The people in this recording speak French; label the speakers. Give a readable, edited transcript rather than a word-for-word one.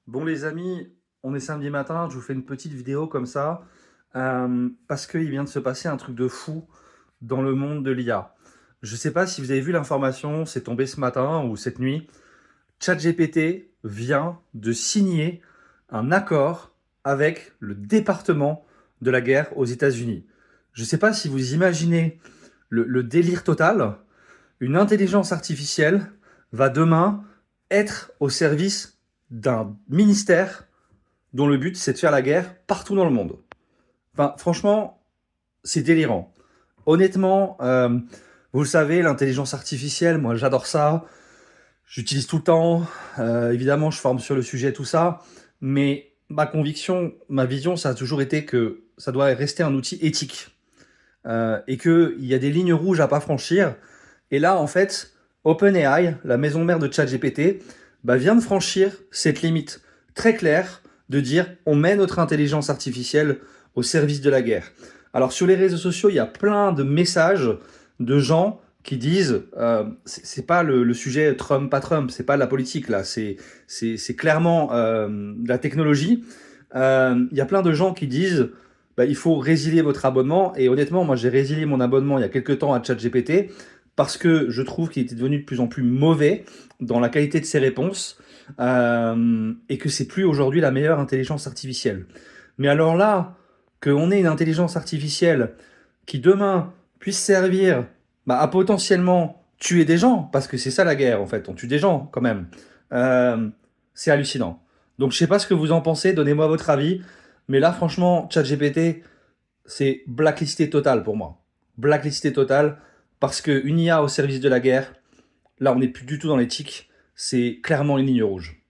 Speaker 1: Bon les amis, on est samedi matin, je vous fais une petite vidéo comme ça, parce qu'il vient de se passer un truc de fou dans le monde de l'IA. Je ne sais pas si vous avez vu l'information, c'est tombé ce matin ou cette nuit. ChatGPT vient de signer un accord avec le département de la guerre aux États-Unis. Je ne sais pas si vous imaginez le délire total. Une intelligence artificielle va demain être au service d'un ministère dont le but c'est de faire la guerre partout dans le monde. Enfin, franchement, c'est délirant. Honnêtement, vous le savez, l'intelligence artificielle, moi j'adore ça. J'utilise tout le temps. Évidemment, je forme sur le sujet, tout ça. Mais ma conviction, ma vision, ça a toujours été que ça doit rester un outil éthique. Et qu'il y a des lignes rouges à pas franchir. Et là, en fait, OpenAI, la maison mère de ChatGPT, vient de franchir cette limite très claire de dire on met notre intelligence artificielle au service de la guerre. Alors sur les réseaux sociaux, il y a plein de messages de gens qui disent c'est pas le sujet Trump pas Trump, c'est pas la politique là, c'est clairement de la technologie. Il y a plein de gens qui disent il faut résilier votre abonnement. Et honnêtement, moi, j'ai résilié mon abonnement il y a quelques temps à ChatGPT parce que je trouve qu'il était devenu de plus en plus mauvais dans la qualité de ses réponses et que c'est plus aujourd'hui la meilleure intelligence artificielle. Mais alors là, qu'on ait une intelligence artificielle qui demain puisse servir à potentiellement tuer des gens, parce que c'est ça la guerre en fait, on tue des gens quand même, euh, c'est hallucinant. Donc je sais pas ce que vous en pensez, donnez-moi votre avis. Mais là, franchement, ChatGPT, c'est blacklisté total pour moi. Blacklisté total, parce qu'une IA au service de la guerre, là, on n'est plus du tout dans l'éthique, c'est clairement une ligne rouge.